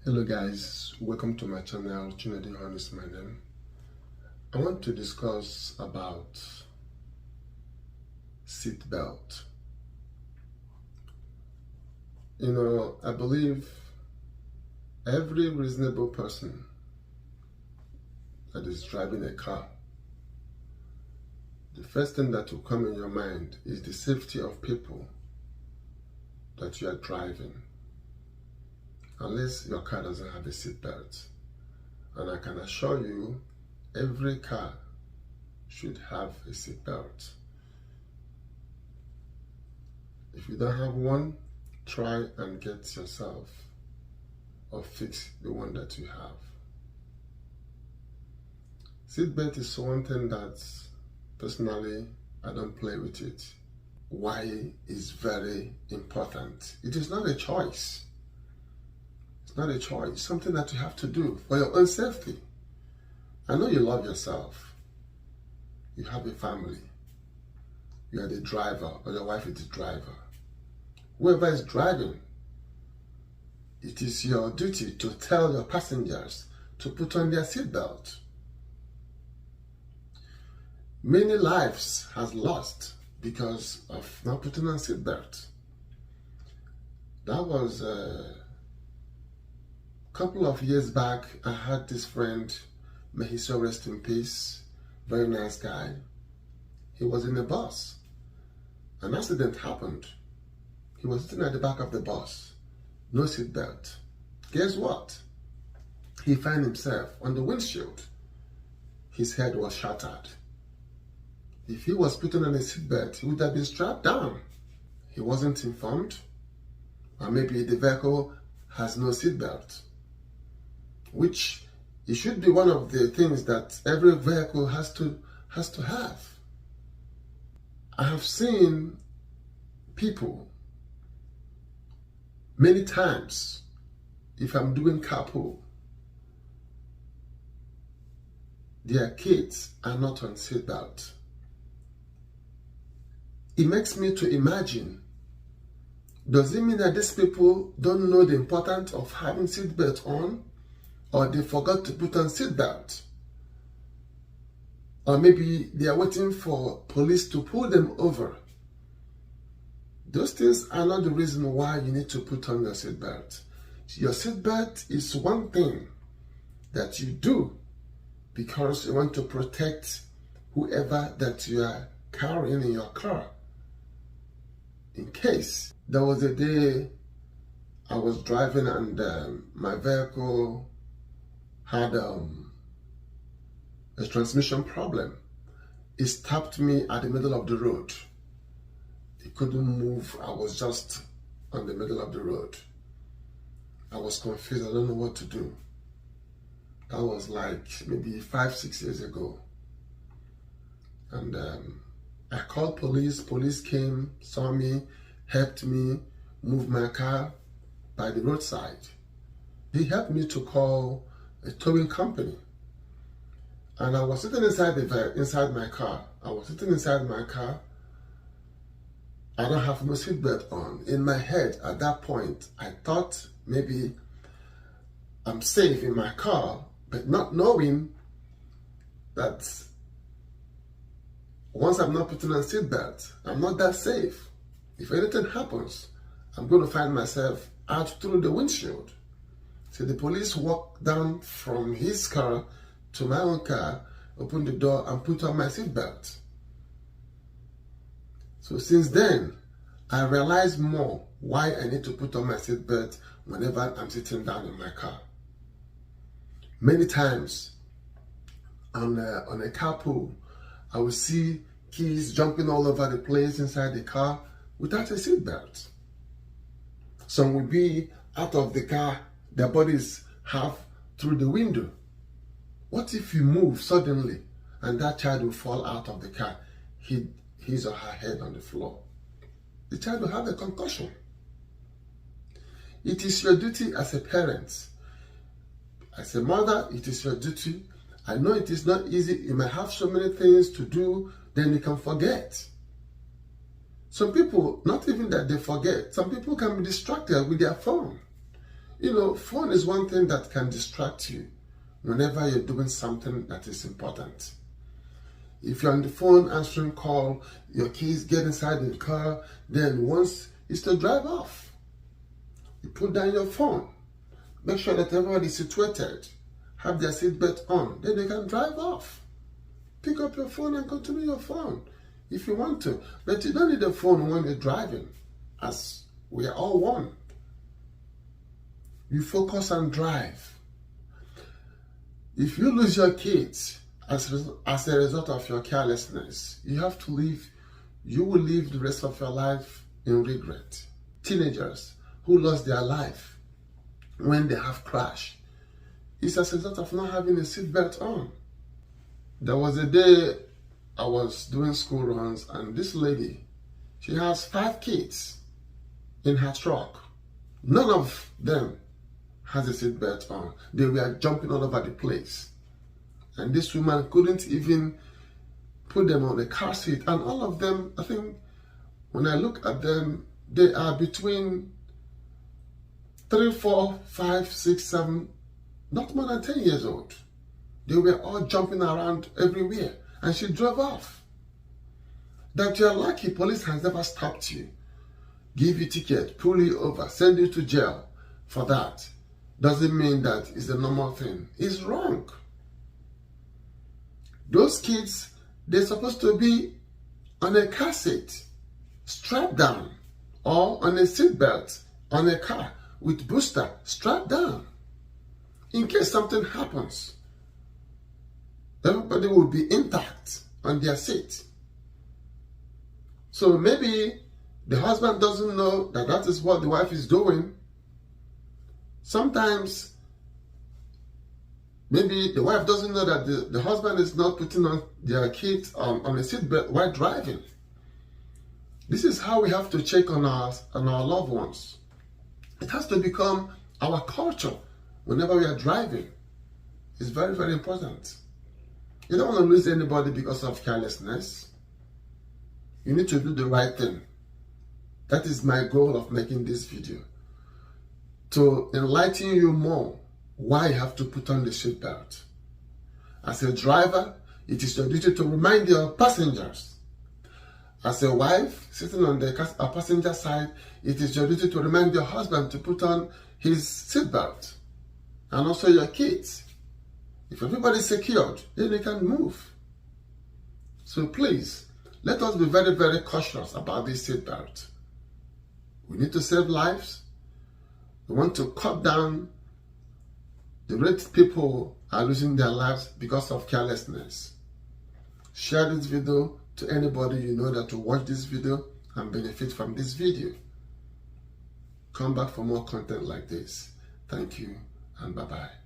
Hello guys, welcome to my channel. Chinedu Han is my name. I want to discuss about seat belt. I believe every reasonable person that is driving a car, the first thing that will come in your mind is the safety of people that you are driving. Unless your car doesn't have a seat belt. And I can assure you, every car should have a seat belt. If you don't have one, try and get yourself or fix the one that you have. Seat belt is one thing that personally I don't play with it. Why is very important. It is not a choice. It's not a choice. It's something that you have to do for your own safety. I know you love yourself. You have a family. You are the driver, or your wife is the driver. Whoever is driving, it is your duty to tell your passengers to put on their seatbelt. Many lives has lost because of not putting on seatbelt. That was a couple of years back. I had this friend, may he so rest in peace, very nice guy. He was in a bus. An accident happened. He was sitting at the back of the bus, no seatbelt. Guess what? He found himself on the windshield. His head was shattered. If he was putting on a seatbelt, he would have been strapped down. He wasn't informed, or maybe the vehicle has no seatbelt, which it should be one of the things that every vehicle has to have. I have seen people many times, if I'm doing carpool, their kids are not on seatbelt. It makes me to imagine, does it mean that these people don't know the importance of having seatbelt on? Or they forgot to put on seatbelt? Or maybe they are waiting for police to pull them over. Those things are not the reason why you need to put on your seatbelt. Your seatbelt is one thing that you do because you want to protect whoever that you are carrying in your car. In case there was a day I was driving and my vehicle had a transmission problem. It stopped me at the middle of the road. It couldn't move. I was just on the middle of the road. I was confused. I don't know what to do. That was like maybe 5-6 years ago. And I called police. Police came, saw me, helped me move my car by the roadside. He helped me to call a towing company. And I was sitting inside my car. I don't have no seatbelt on. In my head at that point, I thought maybe I'm safe in my car, but not knowing that once I'm not putting on seatbelt, I'm not that safe. If anything happens, I'm going to find myself out through the windshield. So the police walked down from his car to my own car, opened the door and put on my seatbelt. So since then, I realized more why I need to put on my seatbelt whenever I'm sitting down in my car. Many times on a carpool, I will see kids jumping all over the place inside the car without a seatbelt. Some will be out of the car, their bodies half through the window. What if you move suddenly and that child will fall out of the car, hit his or her head on the floor? The child will have a concussion. It is your duty as a parent. As a mother, it is your duty. I know it is not easy. You might have so many things to do, then you can forget. Some people, not even that they forget, some people can be distracted with their phone. You know, phone is one thing that can distract you whenever you're doing something that is important. If you're on the phone answering call, your kids get inside the car, then once it's to drive off. You put down your phone. Make sure that everybody is situated. Have their seatbelt on. Then they can drive off. Pick up your phone and continue your phone if you want to. But you don't need a phone when you're driving, as we are all one. You focus and drive. If you lose your kids as a result of your carelessness, you will live the rest of your life in regret. Teenagers who lost their life when they have crashed, it's as a result of not having a seatbelt on. There was a day I was doing school runs, and this lady, she has 5 kids in her truck. None of them has a seatbelt on. They were jumping all over the place. And this woman couldn't even put them on the car seat. And all of them, I think, when I look at them, they are between 3, 4, 5, 6, 7, not more than 10 years old. They were all jumping around everywhere. And she drove off. That you're lucky police has never stopped you, give you ticket, pull you over, send you to jail for that, doesn't mean that it's a normal thing. It's wrong. Those kids, they're supposed to be on a car seat, strapped down, or on a seatbelt on a car with booster strapped down. In case something happens, everybody will be intact on their seat. So maybe the husband doesn't know that that is what the wife is doing. Sometimes, maybe the wife doesn't know that the husband is not putting on their kids on a seatbelt while driving. This is how we have to check on our loved ones. It has to become our culture whenever we are driving. It's very, very important. You don't want to lose anybody because of carelessness. You need to do the right thing. That is my goal of making this video. To enlighten you more why you have to put on the seatbelt. As a driver, it is your duty to remind your passengers. As a wife sitting on the passenger side, it is your duty to remind your husband to put on his seatbelt. And also your kids. If everybody is secured, then they can move. So please, let us be very, very cautious about this seatbelt. We need to save lives. We want to cut down the rate people are losing their lives because of carelessness. Share this video to anybody you know that will watch this video and benefit from this video. Come back for more content like this. Thank you and bye-bye.